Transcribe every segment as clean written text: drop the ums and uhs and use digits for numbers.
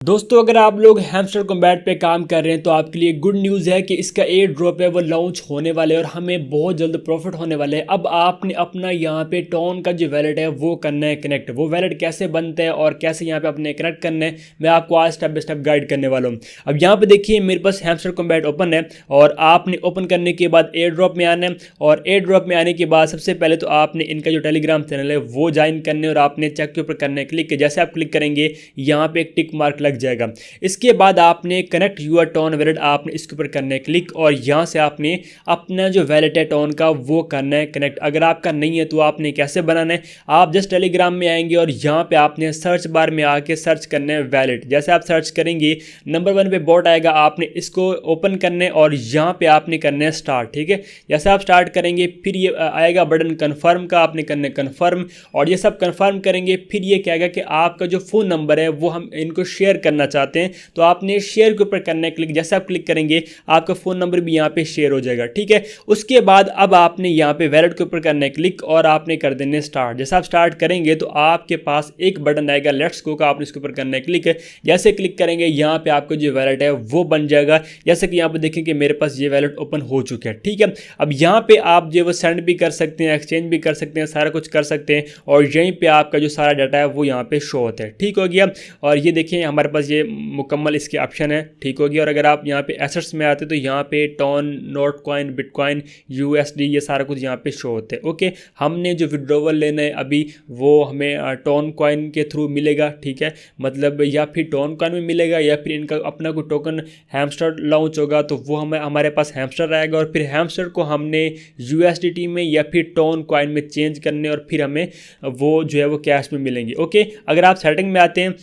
दोस्तों अगर आप लोग हैमस्टर कॉम्बैट पे काम कर रहे हैं तो आपके लिए गुड न्यूज़ है कि इसका एयर ड्रॉप है वो लॉन्च होने वाले और हमें बहुत जल्द प्रॉफिट होने वाले हैं। अब आपने अपना यहाँ पे टोन का जो वैलेट है वो करना है कनेक्ट। वो वैलेट कैसे बनता है और कैसे यहाँ पे अपने कनेक्ट करना है मैं आपको आज स्टेप बाय स्टेप गाइड करने वाला हूँ। अब यहाँ पे देखिए मेरे पास हैमस्टर कॉम्बैट ओपन है और आपने ओपन करने के बाद एयर ड्रॉप में आना है और एयर ड्रॉप में आने के बाद सबसे पहले तो आपने इनका जो टेलीग्राम चैनल है वो ज्वाइन करने और आपने चेक के ऊपर करने क्लिक जैसे आप क्लिक करेंगे यहाँ पे एक टिक मार्क लग जाएगा। इसके बाद आपने कनेक्ट यूर टोन वैलेट आपने इसके ऊपर करना है क्लिक और यहाँ से आपने अपना जो वैलेट है टोन का वो करना है कनेक्ट। अगर आपका नहीं है तो आपने कैसे बनाना है, आप जस्ट टेलीग्राम में आएंगे और यहाँ पे आपने सर्च बार में आके सर्च करना है वैलेट। जैसे आप सर्च करेंगे नंबर 1 पे बॉट आएगा, आपने इसको ओपन करना है और यहाँ पे आपने करना है स्टार्ट। ठीक है, जैसे आप स्टार्ट करेंगे फिर ये आएगा बटन कन्फर्म का, आपने करना है कन्फर्म और ये सब कन्फर्म करेंगे। फिर ये क्या आएगा कि आपका जो फ़ोन नंबर है वो हम इनको शेयर करना चाहते हैं तो आपने शेयर के ऊपर करना है क्लिक। जैसे आप क्लिक करेंगे आपका फ़ोन नंबर भी यहाँ पे शेयर हो जाएगा। ठीक है, उसके बाद अब आपने यहाँ पे वैलेट के ऊपर करना है क्लिक और आपने कर देना है स्टार्ट। जैसे आप स्टार्ट करेंगे तो आपके पास एक बटन आएगा लेट्स गो का, आपने इसके ऊपर करना है क्लिक। जैसे क्लिक करेंगे यहाँ पे आपका जो वैलेट है वो बन जाएगा। जैसे कि यहाँ पे देखें कि मेरे पास ये वैलेट ओपन हो चुका है। ठीक है, अब यहाँ पे आप जो वो सेंड भी कर सकते हैं, एक्सचेंज भी कर सकते हैं, सारा कुछ कर सकते हैं और यहीं पे आपका जो सारा डाटा है वो यहाँ पे शो होता है। ठीक हो गया, और ये देखिए हमारे पास ये मुकम्मल इसके ऑप्शन है। ठीक हो गया, और अगर आप यहाँ पे एसेट्स में आते तो यहाँ पे tone, note coin, bitcoin, USD ये सारा कुछ यहाँ पे शो होते हैं। ओके, हमने जो विड्रॉवल लेना है अभी वो हमें टोन कॉइन के थ्रू मिलेगा। ठीक है, मतलब या फिर टोन कॉइन में मिलेगा या फिर इनका अपना कोई टोकन हैमस्टर लॉन्च होगा तो वो हमारे पास हैमस्टर आएगा और फिर हैमस्टर को हमने यूएसडीटी में या फिर टोन कॉइन में चेंज करने और फिर हमें वो जो है वो कैश में मिलेंगे। ओके, अगर आप सेटिंग में आते हैं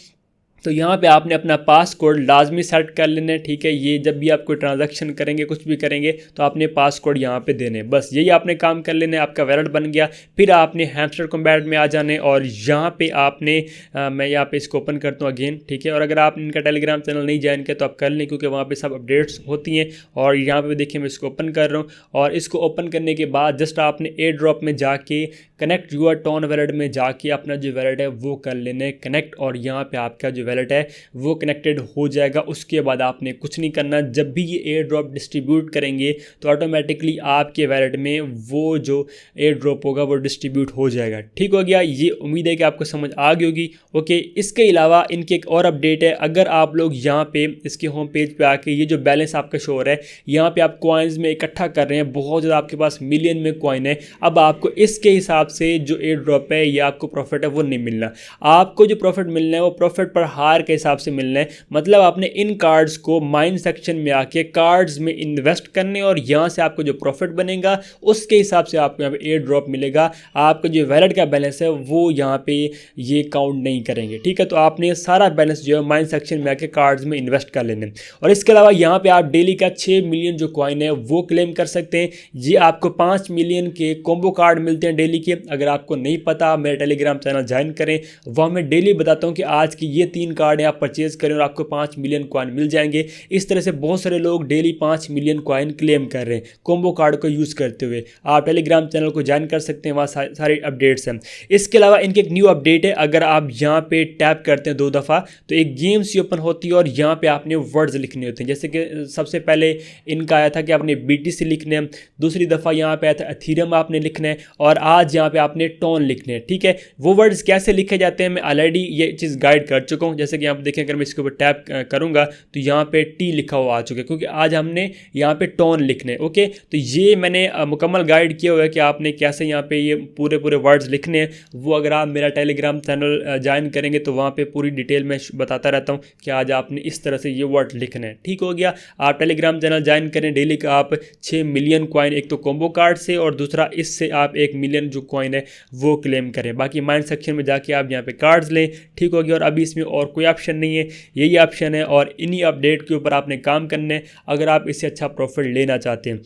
तो यहाँ पे आपने अपना पासकोड लाजमी सेट कर लेना है। ठीक है, ये जब भी आप कोई ट्रांजैक्शन करेंगे कुछ भी करेंगे तो आपने पासकोड यहाँ पे देने, बस यही आपने काम कर लेना है, आपका वैलेट बन गया। फिर आपने हैमस्टर कॉम्बैट में आ जाने और यहाँ पे आपने मैं यहाँ पे इसको ओपन करता हूँ अगेन। ठीक है, और अगर आप इनका टेलीग्राम चैनल नहीं ज्वाइन किया तो आप कर लें क्योंकि वहाँ पर सब अपडेट्स होती हैं। और यहाँ पर देखिए मैं इसको ओपन कर रहा हूँ और इसको ओपन करने के बाद जस्ट आपने एयर ड्रॉप में जाके कनेक्ट यूर टोन वैलेट में जाके अपना जो वैलेट है वो कर लेना है कनेक्ट और यहाँ पे आपका जो वैलेट है वो कनेक्टेड हो जाएगा। उसके बाद आपने कुछ नहीं करना, जब भी ये एयर ड्रॉप डिस्ट्रीब्यूट करेंगे तो ऑटोमेटिकली आपके वैलेट में वो जो एयर ड्रॉप होगा वो डिस्ट्रीब्यूट हो जाएगा। ठीक हो गया, ये उम्मीद है कि आपको समझ आ गई होगी। ओके, इसके अलावा इनके एक और अपडेट है, अगर आप लोग यहाँ पे इसके होम पेज पे आके ये जो बैलेंस आपका शो हो रहा है यहाँ पे आप कॉइन्स में इकट्ठा कर रहे हैं, बहुत ज़्यादा आपके पास मिलियन में कॉइन है। अब आपको इसके हिसाब से जो एयर ड्रॉप है या आपको प्रॉफिट है वो नहीं मिलना, आपको जो प्रॉफिट मिलना है वो प्रॉफिट पर हार के हिसाब से मिलना है। मतलब आपने इन कार्ड्स को माइन सेक्शन में आके कार्ड्स में इन्वेस्ट करने और यहाँ से आपको जो प्रॉफिट बनेगा उसके हिसाब से आपको यहाँ पे एयर ड्रॉप मिलेगा। आपका जो वैलेट का बैलेंस है वो यहाँ पे ये काउंट नहीं करेंगे। ठीक है, तो आपने सारा बैलेंस जो है माइन सेक्शन में आके कार्ड्स में इन्वेस्ट कर लेने। और इसके अलावा यहाँ पे आप डेली का 6 मिलियन जो कॉइन है वो क्लेम कर सकते हैं। ये आपको 5 मिलियन के कॉम्बो कार्ड मिलते हैं डेली के। अगर आपको नहीं पता मेरे टेलीग्राम चैनल ज्वाइन करें, वह मैं डेली बताता हूँ कि आज की ये 3 कार्ड है आप परचेज करें और आपको 5 मिलियन कॉइन मिल जाएंगे। इस तरह से बहुत सारे लोग डेली 5 मिलियन कॉइन क्लेम कर रहे हैं कॉम्बो कार्ड को यूज़ करते हुए। आप टेलीग्राम चैनल को ज्वाइन कर सकते हैं, वहाँ सारे अपडेट्स हैं। इसके अलावा इनके एक न्यू अपडेट है, अगर आप यहाँ पे टैप करते हैं 2 दफ़ा तो एक गेम्स ओपन होती है और यहाँ पे आपने वर्ड्स लिखने होते हैं। जैसे कि सबसे पहले इनका आया था कि आपने BTC लिखने हैं, दूसरी दफ़ा यहाँ पे आया था एथीरियम आपने लिखना है और आज यहाँ पे आपने टोन लिखने हैं। ठीक है, वो वर्ड्स कैसे लिखे जाते हैं मैं ऑलरेडी ये चीज़ गाइड कर चुका हूँ। जैसे कि आप देखें अगर मैं इसके ऊपर टैप करूँगा तो यहाँ पे T लिखा हुआ आ चुका है क्योंकि आज हमने यहाँ पे टोन लिखने। ओके, तो ये मैंने मुकम्मल गाइड किया हुआ है कि आपने कैसे यहाँ पे ये पूरे वर्ड्स लिखने हैं। वो अगर आप मेरा टेलीग्राम चैनल ज्वाइन करेंगे तो वहाँ पे पूरी डिटेल में बताता रहता हूँ कि आज आपने इस तरह से ये वर्ड लिखने हैं। ठीक हो गया, आप टेलीग्राम चैनल ज्वाइन करें, डेली का आप 6 मिलियन कॉइन एक तो कॉम्बो कार्ड से और दूसरा इससे आप 1 मिलियन जो कॉइन है वो क्लेम करें। बाकी माइंड सेक्शन में जाके आप यहाँ पे कार्ड्स लें। ठीक हो गया, और अभी इसमें और कोई ऑप्शन नहीं है, यही ऑप्शन है और इन्हीं अपडेट के ऊपर आपने काम करना है अगर आप इससे अच्छा प्रॉफिट लेना चाहते हैं।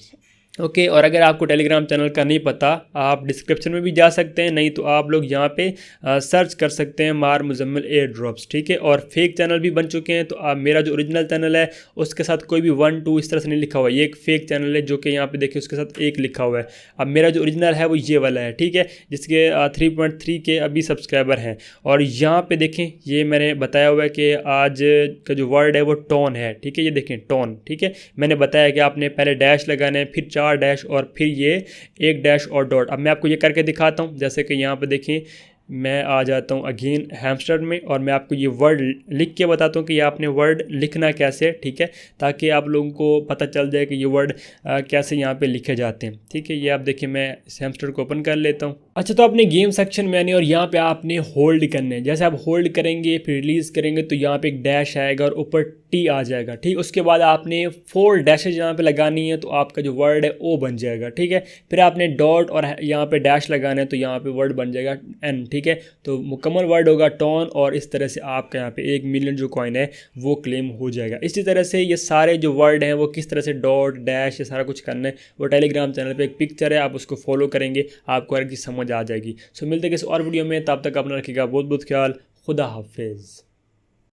ओके और अगर आपको टेलीग्राम चैनल का नहीं पता, आप डिस्क्रिप्शन में भी जा सकते हैं, नहीं तो आप लोग यहाँ पे सर्च कर सकते हैं मार मुजम्मिल एयर ड्रॉप्स, ठीक है। और फेक चैनल भी बन चुके हैं, तो आप मेरा जो ओरिजिनल चैनल है उसके साथ कोई भी 1 2 इस तरह से नहीं लिखा हुआ है, ये एक फेक चैनल है जो कि यहाँ पे देखिए उसके साथ 1 लिखा हुआ है। अब मेरा जो ओरिजिनल है वो ये वाला है, ठीक है, जिसके 3.3 के अभी सब्सक्राइबर हैं। और यहाँ पे देखें ये मैंने बताया हुआ है कि आज का जो वर्ड है वो टोन है, ठीक है, ये देखें टोन, ठीक है। मैंने बताया कि आपने पहले डैश लगाना है, फिर 4 डैश और फिर ये 1 डैश और डॉट। अब मैं आपको ये करके दिखाता हूँ, जैसे कि यहाँ पे देखिए मैं आ जाता हूँ अगेन हैमस्टर में और मैं आपको ये वर्ड लिख के बताता हूँ कि ये आपने वर्ड लिखना कैसे है, ठीक है, ताकि आप लोगों को पता चल जाए कि ये वर्ड कैसे यहाँ पे लिखे जाते हैं, ठीक है। ये आप देखिए मैं इस हैमस्टर को ओपन कर लेता हूँ। अच्छा, तो आपने गेम सेक्शन में आने और यहाँ पे आपने होल्ड करने हैं। जैसे आप होल्ड करेंगे फिर रिलीज़ करेंगे तो यहाँ पे एक डैश आएगा और ऊपर टी आ जाएगा, ठीक। उसके बाद आपने 4 डैशेज यहाँ पे लगानी है तो आपका जो वर्ड है ओ बन जाएगा, ठीक है। फिर आपने डॉट और यहाँ पे डैश लगाना है तो यहाँ पे वर्ड बन जाएगा एन, ठीक है। तो मुकम्मल वर्ड होगा टॉन और इस तरह से आपका यहाँ पे 1 मिलियन जो कॉइन है वो क्लेम हो जाएगा। इसी तरह से ये सारे जो वर्ड हैं वो किस तरह से डॉट डैश ये सारा कुछ करना है वो टेलीग्राम चैनल पे एक पिक्चर है, आप उसको फॉलो करेंगे आपको हर चीज़ समझ आ जाएगी। सो मिलते हैं किसी और वीडियो में, तब तक अपना रखिएगा बहुत बहुत ख्याल। खुदा हाफिज़।